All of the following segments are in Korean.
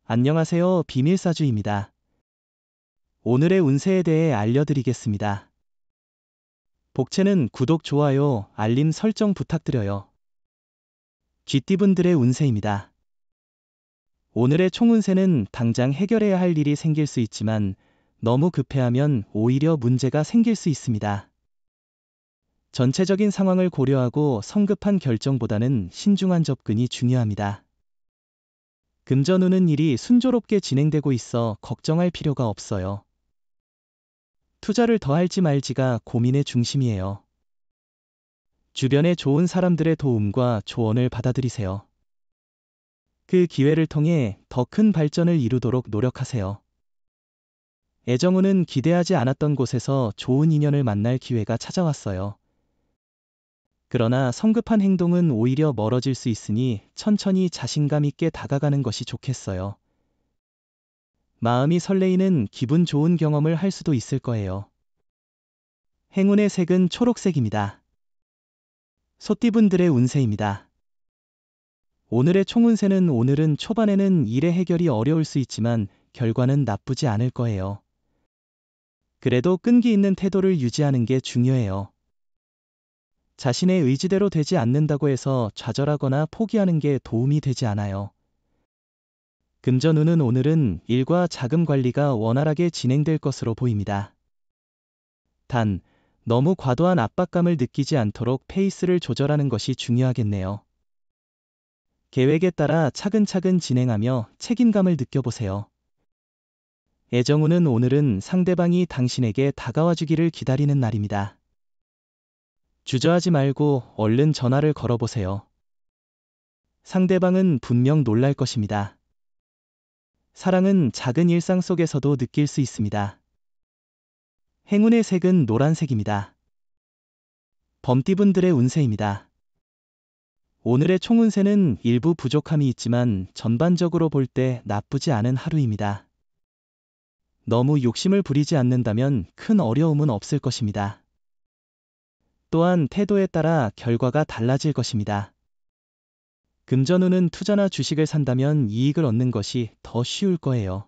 안녕하세요. 비밀사주입니다. 오늘의 운세에 대해 알려드리겠습니다. 복채는 구독, 좋아요, 알림 설정 부탁드려요. 쥐띠분들의 운세입니다. 오늘의 총운세는 당장 해결해야 할 일이 생길 수 있지만 너무 급해하면 오히려 문제가 생길 수 있습니다. 전체적인 상황을 고려하고 성급한 결정보다는 신중한 접근이 중요합니다. 금전운은 일이 순조롭게 진행되고 있어 걱정할 필요가 없어요. 투자를 더 할지 말지가 고민의 중심이에요. 주변에 좋은 사람들의 도움과 조언을 받아들이세요. 그 기회를 통해 더 큰 발전을 이루도록 노력하세요. 애정운은 기대하지 않았던 곳에서 좋은 인연을 만날 기회가 찾아왔어요. 그러나 성급한 행동은 오히려 멀어질 수 있으니 천천히 자신감 있게 다가가는 것이 좋겠어요. 마음이 설레이는 기분 좋은 경험을 할 수도 있을 거예요. 행운의 색은 초록색입니다. 소띠분들의 운세입니다. 오늘의 총운세는 오늘은 초반에는 일의 해결이 어려울 수 있지만 결과는 나쁘지 않을 거예요. 그래도 끈기 있는 태도를 유지하는 게 중요해요. 자신의 의지대로 되지 않는다고 해서 좌절하거나 포기하는 게 도움이 되지 않아요. 금전운은 오늘은 일과 자금 관리가 원활하게 진행될 것으로 보입니다. 단, 너무 과도한 압박감을 느끼지 않도록 페이스를 조절하는 것이 중요하겠네요. 계획에 따라 차근차근 진행하며 책임감을 느껴보세요. 애정운은 오늘은 상대방이 당신에게 다가와주기를 기다리는 날입니다. 주저하지 말고 얼른 전화를 걸어보세요. 상대방은 분명 놀랄 것입니다. 사랑은 작은 일상 속에서도 느낄 수 있습니다. 행운의 색은 노란색입니다. 범띠분들의 운세입니다. 오늘의 총운세는 일부 부족함이 있지만 전반적으로 볼 때 나쁘지 않은 하루입니다. 너무 욕심을 부리지 않는다면 큰 어려움은 없을 것입니다. 또한 태도에 따라 결과가 달라질 것입니다. 금전운은 투자나 주식을 산다면 이익을 얻는 것이 더 쉬울 거예요.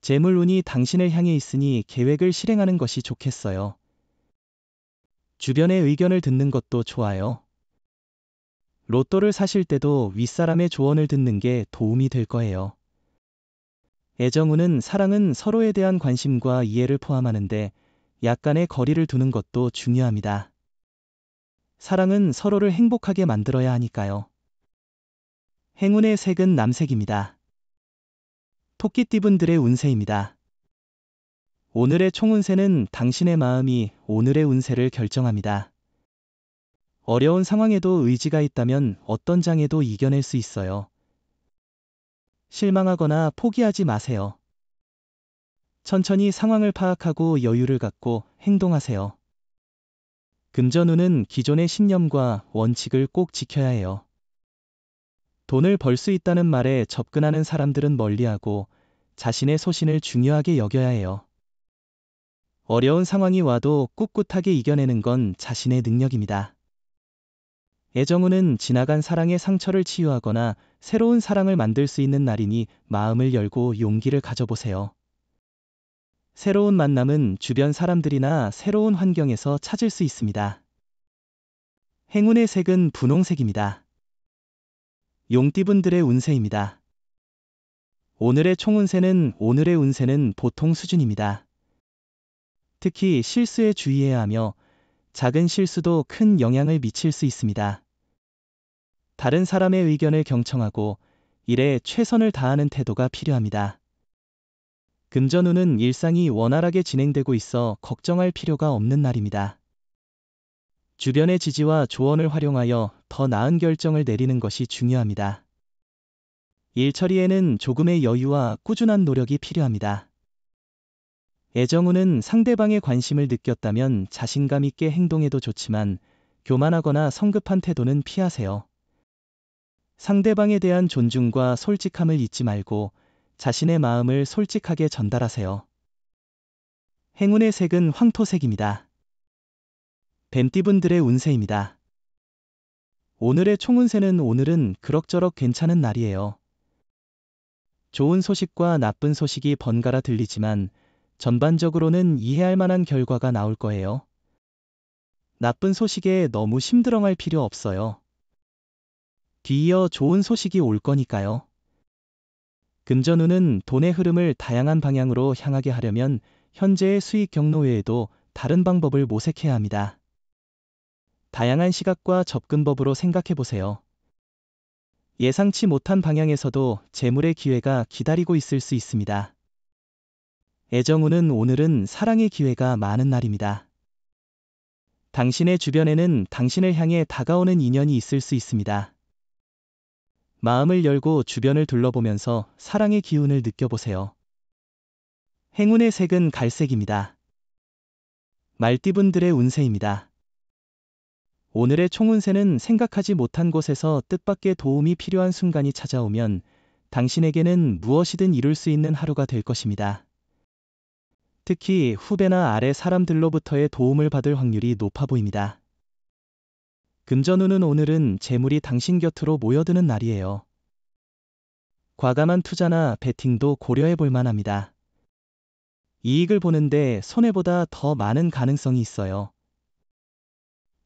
재물운이 당신을 향해 있으니 계획을 실행하는 것이 좋겠어요. 주변의 의견을 듣는 것도 좋아요. 로또를 사실 때도 윗사람의 조언을 듣는 게 도움이 될 거예요. 애정운은 사랑은 서로에 대한 관심과 이해를 포함하는데 약간의 거리를 두는 것도 중요합니다. 사랑은 서로를 행복하게 만들어야 하니까요. 행운의 색은 남색입니다. 토끼띠분들의 운세입니다. 오늘의 총운세는 당신의 마음이 오늘의 운세를 결정합니다. 어려운 상황에도 의지가 있다면 어떤 장애도 이겨낼 수 있어요. 실망하거나 포기하지 마세요. 천천히 상황을 파악하고 여유를 갖고 행동하세요. 금전운은 기존의 신념과 원칙을 꼭 지켜야 해요. 돈을 벌 수 있다는 말에 접근하는 사람들은 멀리하고 자신의 소신을 중요하게 여겨야 해요. 어려운 상황이 와도 꿋꿋하게 이겨내는 건 자신의 능력입니다. 애정운은 지나간 사랑의 상처를 치유하거나 새로운 사랑을 만들 수 있는 날이니 마음을 열고 용기를 가져보세요. 새로운 만남은 주변 사람들이나 새로운 환경에서 찾을 수 있습니다. 행운의 색은 분홍색입니다. 용띠분들의 운세입니다. 오늘의 운세는 보통 수준입니다. 특히 실수에 주의해야 하며 작은 실수도 큰 영향을 미칠 수 있습니다. 다른 사람의 의견을 경청하고 일에 최선을 다하는 태도가 필요합니다. 금전운은 일상이 원활하게 진행되고 있어 걱정할 필요가 없는 날입니다. 주변의 지지와 조언을 활용하여 더 나은 결정을 내리는 것이 중요합니다. 일 처리에는 조금의 여유와 꾸준한 노력이 필요합니다. 애정운은 상대방의 관심을 느꼈다면 자신감 있게 행동해도 좋지만 교만하거나 성급한 태도는 피하세요. 상대방에 대한 존중과 솔직함을 잊지 말고 자신의 마음을 솔직하게 전달하세요. 행운의 색은 황토색입니다. 뱀띠분들의 운세입니다. 오늘의 총운세는 오늘은 그럭저럭 괜찮은 날이에요. 좋은 소식과 나쁜 소식이 번갈아 들리지만 전반적으로는 이해할 만한 결과가 나올 거예요. 나쁜 소식에 너무 심드렁할 필요 없어요. 뒤이어 좋은 소식이 올 거니까요. 금전운은 돈의 흐름을 다양한 방향으로 향하게 하려면 현재의 수익 경로 외에도 다른 방법을 모색해야 합니다. 다양한 시각과 접근법으로 생각해 보세요. 예상치 못한 방향에서도 재물의 기회가 기다리고 있을 수 있습니다. 애정운은 오늘은 사랑의 기회가 많은 날입니다. 당신의 주변에는 당신을 향해 다가오는 인연이 있을 수 있습니다. 마음을 열고 주변을 둘러보면서 사랑의 기운을 느껴보세요. 행운의 색은 갈색입니다. 말띠분들의 운세입니다. 오늘의 총운세는 생각하지 못한 곳에서 뜻밖의 도움이 필요한 순간이 찾아오면 당신에게는 무엇이든 이룰 수 있는 하루가 될 것입니다. 특히 후배나 아래 사람들로부터의 도움을 받을 확률이 높아 보입니다. 금전운은 오늘은 재물이 당신 곁으로 모여드는 날이에요. 과감한 투자나 베팅도 고려해 볼 만합니다. 이익을 보는데 손해보다 더 많은 가능성이 있어요.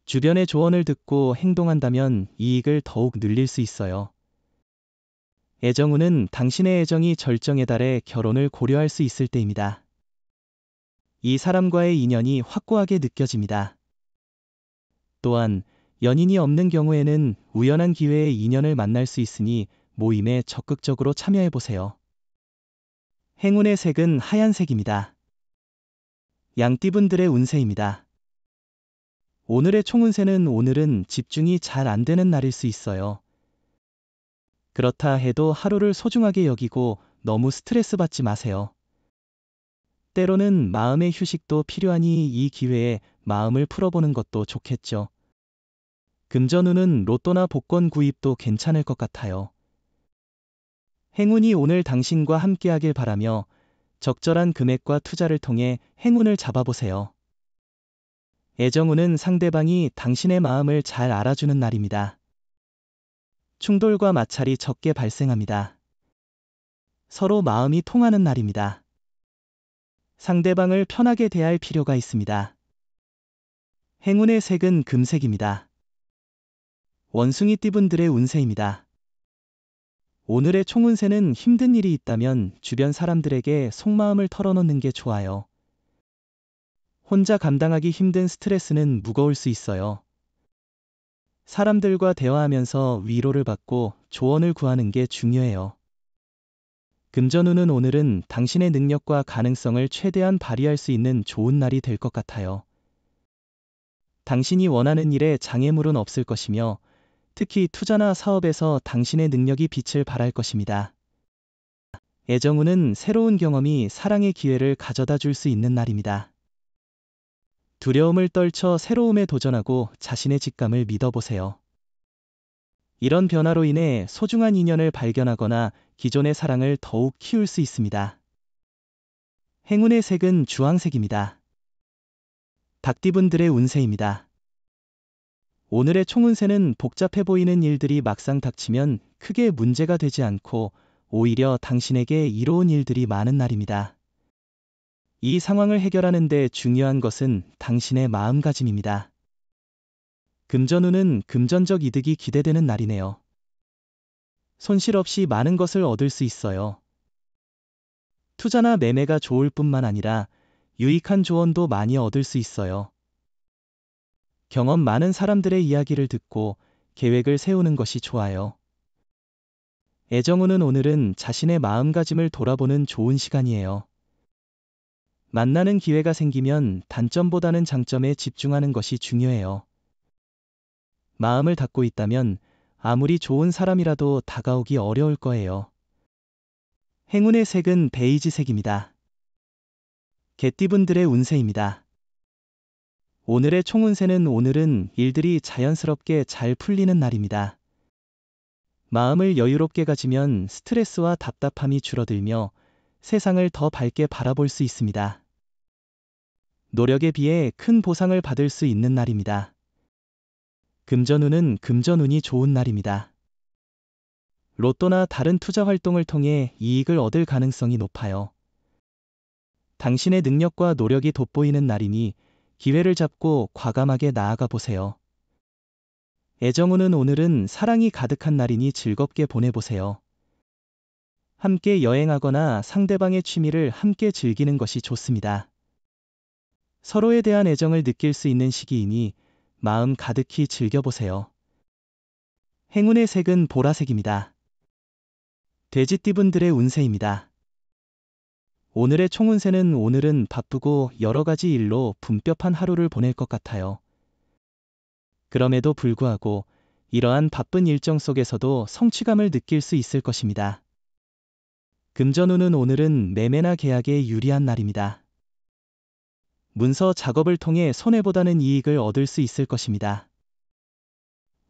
주변의 조언을 듣고 행동한다면 이익을 더욱 늘릴 수 있어요. 애정운은 당신의 애정이 절정에 달해 결혼을 고려할 수 있을 때입니다. 이 사람과의 인연이 확고하게 느껴집니다. 또한 연인이 없는 경우에는 우연한 기회에 인연을 만날 수 있으니 모임에 적극적으로 참여해 보세요. 행운의 색은 하얀색입니다. 양띠분들의 운세입니다. 오늘의 총운세는 오늘은 집중이 잘 안 되는 날일 수 있어요. 그렇다 해도 하루를 소중하게 여기고 너무 스트레스 받지 마세요. 때로는 마음의 휴식도 필요하니 이 기회에 마음을 풀어보는 것도 좋겠죠. 금전운은 로또나 복권 구입도 괜찮을 것 같아요. 행운이 오늘 당신과 함께하길 바라며 적절한 금액과 투자를 통해 행운을 잡아보세요. 애정운은 상대방이 당신의 마음을 잘 알아주는 날입니다. 충돌과 마찰이 적게 발생합니다. 서로 마음이 통하는 날입니다. 상대방을 편하게 대할 필요가 있습니다. 행운의 색은 금색입니다. 원숭이 띠분들의 운세입니다. 오늘의 총운세는 힘든 일이 있다면 주변 사람들에게 속마음을 털어놓는 게 좋아요. 혼자 감당하기 힘든 스트레스는 무거울 수 있어요. 사람들과 대화하면서 위로를 받고 조언을 구하는 게 중요해요. 금전운은 오늘은 당신의 능력과 가능성을 최대한 발휘할 수 있는 좋은 날이 될 것 같아요. 당신이 원하는 일에 장애물은 없을 것이며 특히 투자나 사업에서 당신의 능력이 빛을 발할 것입니다. 애정운은 새로운 경험이 사랑의 기회를 가져다 줄 수 있는 날입니다. 두려움을 떨쳐 새로움에 도전하고 자신의 직감을 믿어보세요. 이런 변화로 인해 소중한 인연을 발견하거나 기존의 사랑을 더욱 키울 수 있습니다. 행운의 색은 주황색입니다. 닭띠분들의 운세입니다. 오늘의 총운세는 복잡해 보이는 일들이 막상 닥치면 크게 문제가 되지 않고 오히려 당신에게 이로운 일들이 많은 날입니다. 이 상황을 해결하는 데 중요한 것은 당신의 마음가짐입니다. 금전운은 금전적 이득이 기대되는 날이네요. 손실 없이 많은 것을 얻을 수 있어요. 투자나 매매가 좋을 뿐만 아니라 유익한 조언도 많이 얻을 수 있어요. 경험 많은 사람들의 이야기를 듣고 계획을 세우는 것이 좋아요. 애정운은 오늘은 자신의 마음가짐을 돌아보는 좋은 시간이에요. 만나는 기회가 생기면 단점보다는 장점에 집중하는 것이 중요해요. 마음을 닫고 있다면 아무리 좋은 사람이라도 다가오기 어려울 거예요. 행운의 색은 베이지색입니다. 개띠분들의 운세입니다. 오늘의 총운세는 오늘은 일들이 자연스럽게 잘 풀리는 날입니다. 마음을 여유롭게 가지면 스트레스와 답답함이 줄어들며 세상을 더 밝게 바라볼 수 있습니다. 노력에 비해 큰 보상을 받을 수 있는 날입니다. 금전운은 금전운이 좋은 날입니다. 로또나 다른 투자 활동을 통해 이익을 얻을 가능성이 높아요. 당신의 능력과 노력이 돋보이는 날이니 기회를 잡고 과감하게 나아가 보세요. 애정운은 오늘은 사랑이 가득한 날이니 즐겁게 보내보세요. 함께 여행하거나 상대방의 취미를 함께 즐기는 것이 좋습니다. 서로에 대한 애정을 느낄 수 있는 시기이니 마음 가득히 즐겨보세요. 행운의 색은 보라색입니다. 돼지띠분들의 운세입니다. 오늘의 총운세는 오늘은 바쁘고 여러 가지 일로 분뼈한 하루를 보낼 것 같아요. 그럼에도 불구하고 이러한 바쁜 일정 속에서도 성취감을 느낄 수 있을 것입니다. 금전운은 오늘은 매매나 계약에 유리한 날입니다. 문서 작업을 통해 손해보다는 이익을 얻을 수 있을 것입니다.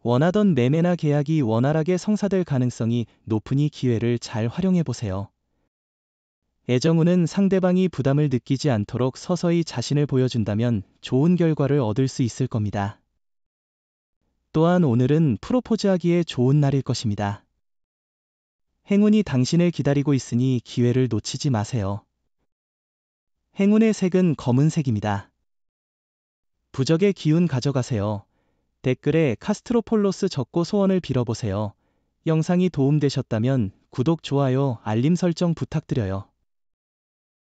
원하던 매매나 계약이 원활하게 성사될 가능성이 높으니 기회를 잘 활용해 보세요. 애정운은 상대방이 부담을 느끼지 않도록 서서히 자신을 보여준다면 좋은 결과를 얻을 수 있을 겁니다. 또한 오늘은 프로포즈하기에 좋은 날일 것입니다. 행운이 당신을 기다리고 있으니 기회를 놓치지 마세요. 행운의 색은 검은색입니다. 부적의 기운 가져가세요. 댓글에 카스트로폴로스 적고 소원을 빌어보세요. 영상이 도움되셨다면 구독, 좋아요, 알림 설정 부탁드려요.